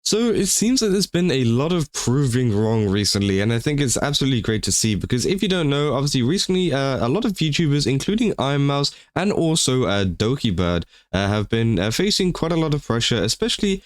So it seems that there's been a lot of proving wrong recently, and I think it's absolutely great to see because if you don't know, obviously recently a lot of VTubers, including Ironmouse and also Dokibird, have been facing quite a lot of pressure, especially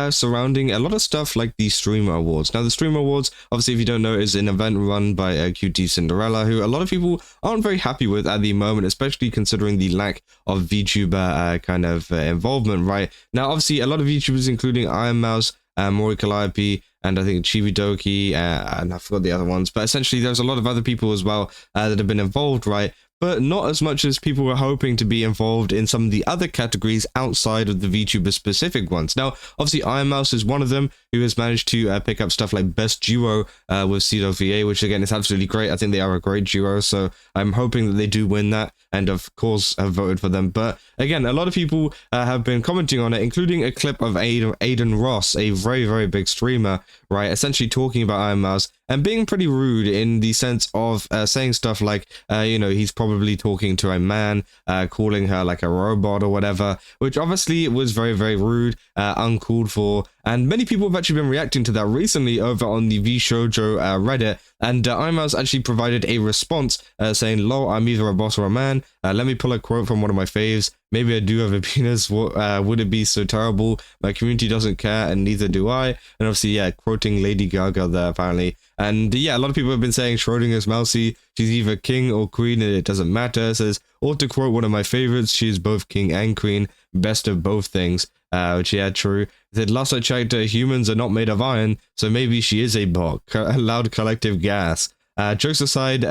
surrounding a lot of stuff like the Streamer Awards. Now, the Streamer Awards, obviously, if you don't know, is an event run by QT Cinderella, who a lot of people aren't very happy with at the moment, especially considering the lack of VTuber kind of involvement, right? Now, obviously, a lot of VTubers, including Ironmouse, Mori Calliope, and I think Chibidoki, and I forgot the other ones, but essentially there's a lot of other people as well that have been involved, right? But not as much as people were hoping to be involved in some of the other categories outside of the VTuber specific ones. Now, obviously, Ironmouse is one of them who has managed to pick up stuff like Best Duo with CDawgVA, which again is absolutely great. I think they are a great duo, so I'm hoping that they do win that, and of course have voted for them. But again, a lot of people have been commenting on it, including a clip of Adin Ross, a very, very big streamer, right, essentially talking about Ironmouse and being pretty rude in the sense of saying stuff like, you know, he's probably talking to a man, calling her like a robot or whatever, which obviously was very, very rude, uncalled for. And many people have actually been reacting to that recently over on the VShoujo Reddit. And Ironmouse actually provided a response saying, lol, I'm either a boss or a man. Let me pull a quote from one of my faves. Maybe I do have a penis. Would it be so terrible? My community doesn't care, and neither do I. And obviously, yeah, quoting Lady Gaga there, apparently. And yeah, a lot of people have been saying Schrodinger's Mousy, she's either king or queen, and it doesn't matter. It says, or to quote one of my favorites, she's both king and queen, best of both things. Which, yeah, true. It said, last I checked, humans are not made of iron, so maybe she is a bot. Loud collective gas. Jokes aside,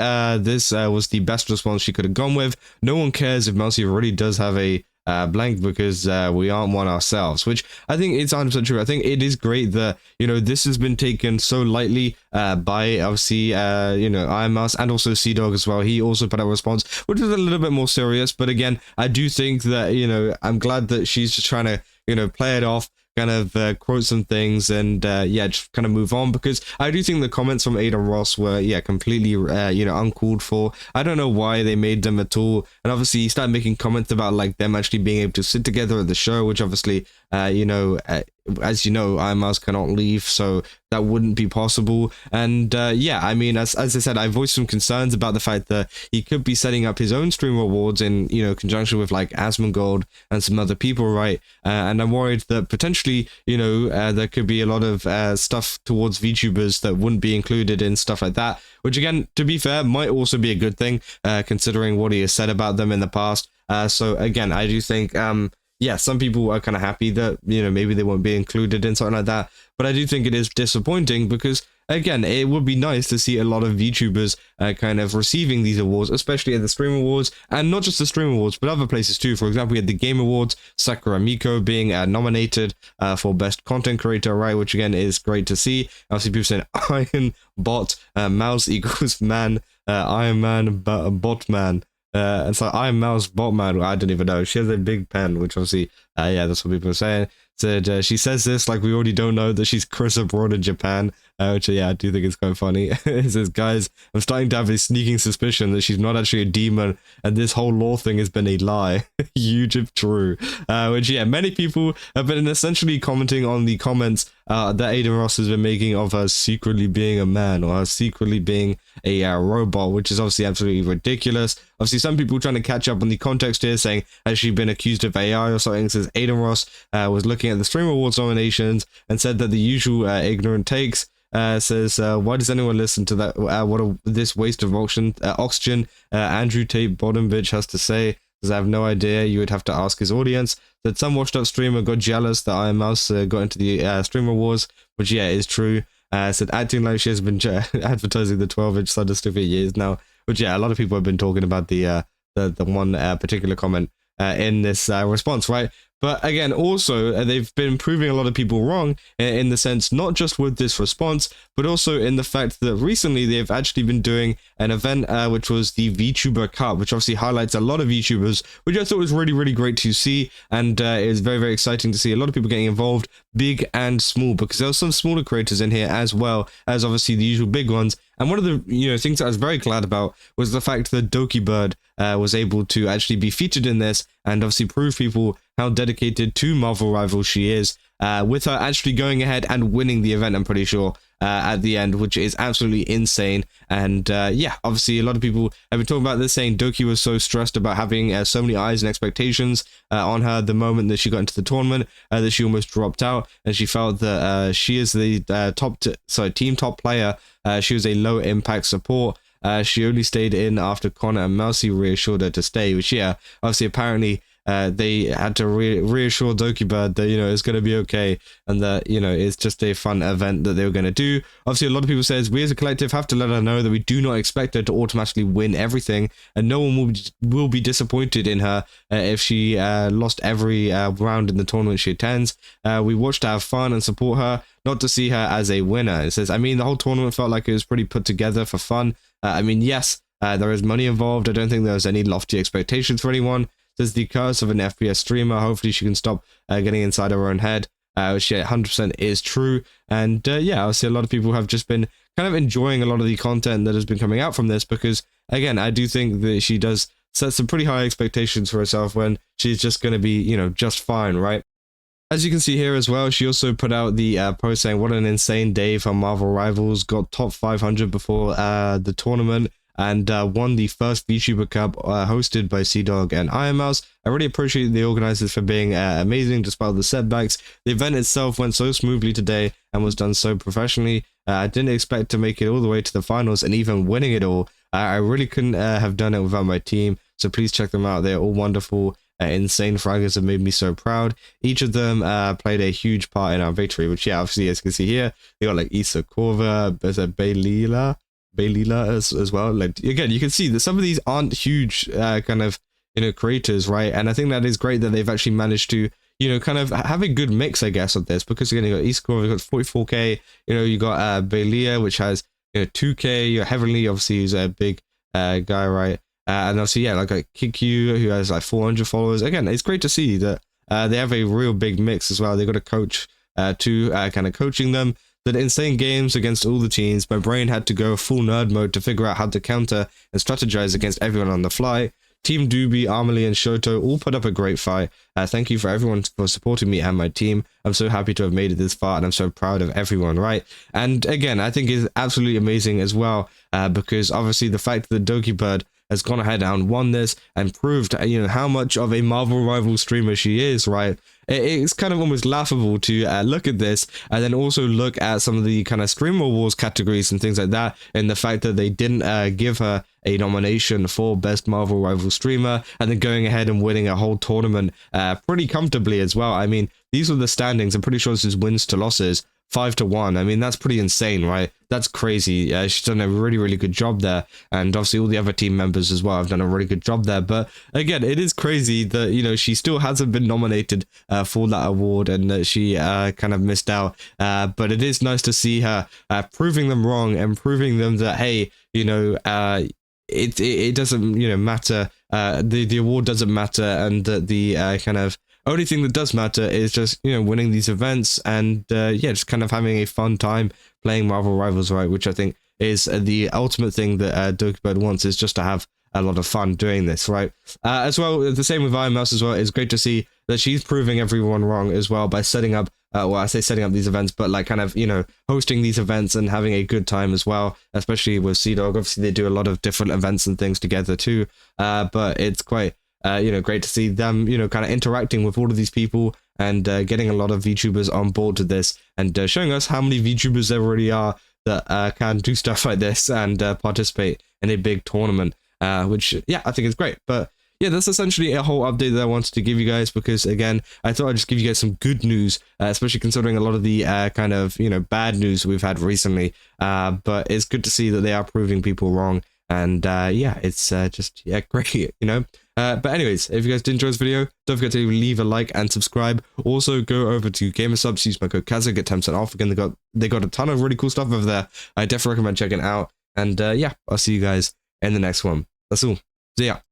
this was the best response she could have gone with. No one cares if Mousy really does have a blank because we aren't one ourselves, which I think it's 100% true. I think it is great that, you know, this has been taken so lightly by obviously, you know, Ironmouse and also CDawg as well. He also put out a response, which was a little bit more serious. But again, I do think that, you know, I'm glad that she's just trying to, you know, play it off, kind of quote some things and yeah, just kind of move on, because I do think the comments from Adin Ross were, yeah, completely you know, uncalled for. I don't know why they made them at all. And obviously he started making comments about like them actually being able to sit together at the show, which obviously you know, as you know, Ironmouse cannot leave, so that wouldn't be possible. And yeah, I mean, as I said, I voiced some concerns about the fact that he could be setting up his own Streamer Awards in, you know, conjunction with like Asmongold and some other people, right? And I'm worried that potentially, you know, there could be a lot of stuff towards VTubers that wouldn't be included in stuff like that, which again, to be fair, might also be a good thing, considering what he has said about them in the past. So again, I do think yeah, some people are kind of happy that, you know, maybe they won't be included in something like that. But I do think it is disappointing because, again, it would be nice to see a lot of VTubers kind of receiving these awards, especially at the Stream Awards, and not just the Stream Awards, but other places too. For example, we had the Game Awards, Sakura Miko being nominated for Best Content Creator, right, which again is great to see. Obviously, people saying Iron Bot, Mouse equals man, Iron Man, Bot Man. And so Ironmouse Botman, I don't even know. She has a big pen, which obviously, yeah, that's what people are saying. Said she says this like we already don't know that she's Chris abroad in Japan, which yeah, I do think is quite funny. It says, guys, I'm starting to have a sneaking suspicion that she's not actually a demon, and this whole lore thing has been a lie. Huge if true. Which yeah, many people have been essentially commenting on the comments that Adin Ross has been making of her secretly being a man or her secretly being a robot, which is obviously absolutely ridiculous. Obviously, some people trying to catch up on the context here, saying, has she been accused of AI or something? It says Adin Ross was looking at the Stream Awards nominations and said that the usual ignorant takes. Says, why does anyone listen to that? This waste of oxygen Andrew Tate bottom bitch has to say. Says, I have no idea. You would have to ask his audience. That some washed up streamer got jealous that Ironmouse got into the Streamer Wars, which yeah, is true. Said acting like she has been advertising the 12-inch Thunderstick for years now, which yeah, a lot of people have been talking about the one particular comment in this response, right? But again, also, they've been proving a lot of people wrong in the sense, not just with this response, but also in the fact that recently they've actually been doing an event, which was the VTuber Cup, which obviously highlights a lot of YouTubers, which I thought was really, really great to see. And it was very, very exciting to see a lot of people getting involved, big and small, because there were some smaller creators in here as well as obviously the usual big ones. And one of the things that I was very glad about was the fact that Dokibird was able to actually be featured in this and obviously prove people how dedicated to Marvel Rivals she is. with her actually going ahead and winning the event, I'm pretty sure, at the end, which is absolutely insane. And yeah, obviously a lot of people have been talking about this, saying Doki was so stressed about having so many eyes and expectations on her the moment that she got into the tournament, that she almost dropped out, and she felt that she is the team top player. She was a low impact support. She only stayed in after Connor and Mousy reassured her to stay, which, yeah, obviously apparently they had to reassure Dokibird that, you know, it's going to be okay, and that, you know, it's just a fun event that they were going to do. Obviously, a lot of people says we as a collective have to let her know that we do not expect her to automatically win everything, and no one will be disappointed in her if she lost every round in the tournament she attends. We watch to have fun and support her, not to see her as a winner. It says, I mean, the whole tournament felt like it was pretty put together for fun. I mean, yes, there is money involved. I don't think there was any lofty expectations for anyone. There's the curse of an FPS streamer. Hopefully she can stop getting inside her own head, which, yeah, 100% is true. And yeah, obviously a lot of people have just been kind of enjoying a lot of the content that has been coming out from this, because, again, I do think that she does set some pretty high expectations for herself when she's just going to be, you know, just fine, right? As you can see here as well, she also put out the post saying what an insane day for Marvel Rivals, got top 500 before the tournament, and won the first VTuber Cup hosted by CDawg and Ironmouse. I really appreciate the organizers for being amazing despite the setbacks. The event itself went so smoothly today and was done so professionally. I didn't expect to make it all the way to the finals and even winning it all. I really couldn't have done it without my team, so please check them out. They're all wonderful. Insane fraggers have made me so proud. Each of them played a huge part in our victory, which, yeah, obviously, as you can see here, they got like Issa Korva, there's a Baylila as well. Like, again, you can see that some of these aren't huge kind of, you know, creators, right? And I think that is great that they've actually managed to, you know, kind of have a good mix, I guess, of this, because, again, you got Issa Korva, you got 44k, you know, you got Baylia, which has, you know, 2k, you got Heavenly, obviously, who's a big guy, right? And obviously, yeah, like Kikyu, who has like 400 followers. Again, it's great to see that they have a real big mix as well. They got a coach too, kind of coaching them. That insane games against all the teams, my brain had to go full nerd mode to figure out how to counter and strategize against everyone on the fly. Team Doobie, Amelie, and Shoto all put up a great fight. Thank you for everyone for supporting me and my team. I'm so happy to have made it this far, and I'm so proud of everyone, right? And again, I think it's absolutely amazing as well, because obviously the fact that Dokibird has gone ahead and won this and proved, you know, how much of a Marvel Rival streamer she is, right? It's kind of almost laughable to look at this and then also look at some of the kind of Streamer Wars categories and things like that, and the fact that they didn't give her a nomination for Best Marvel Rival Streamer, and then going ahead and winning a whole tournament pretty comfortably as well. I mean, these are the standings. I'm pretty sure this is wins to losses, 5-1. I mean, that's pretty insane, right? That's crazy. She's done a really, really good job there. And obviously all the other team members as well have done a really good job there. But again, it is crazy that, you know, she still hasn't been nominated for that award, and that she kind of missed out. But it is nice to see her proving them wrong and proving them that, hey, you know, it doesn't, you know, matter. The award doesn't matter, and that the kind of only thing that does matter is just, you know, winning these events and, yeah, just kind of having a fun time playing Marvel Rivals, right? Which I think is the ultimate thing that Dokibird wants, is just to have a lot of fun doing this, right? As well, the same with Ironmouse as well. It's great to see that she's proving everyone wrong as well by setting up, well, I say setting up these events, but like kind of, you know, hosting these events and having a good time as well, especially with CDawg. Obviously, they do a lot of different events and things together too, but it's quite, you know, great to see them, you know, kind of interacting with all of these people and getting a lot of VTubers on board to this, and showing us how many VTubers there already are that can do stuff like this and participate in a big tournament, which, yeah, I think is great. But yeah, that's essentially a whole update that I wanted to give you guys, because, again, I thought I'd just give you guys some good news, especially considering a lot of the kind of, you know, bad news we've had recently. But it's good to see that they are proving people wrong. And yeah, it's just, yeah, great, you know. But anyways, if you guys did enjoy this video, don't forget to leave a like and subscribe. Also, go over to GamerSubs, use my code Kaza, get 10% off. Again, they got a ton of really cool stuff over there. I definitely recommend checking it out. And yeah, I'll see you guys in the next one. That's all. See ya.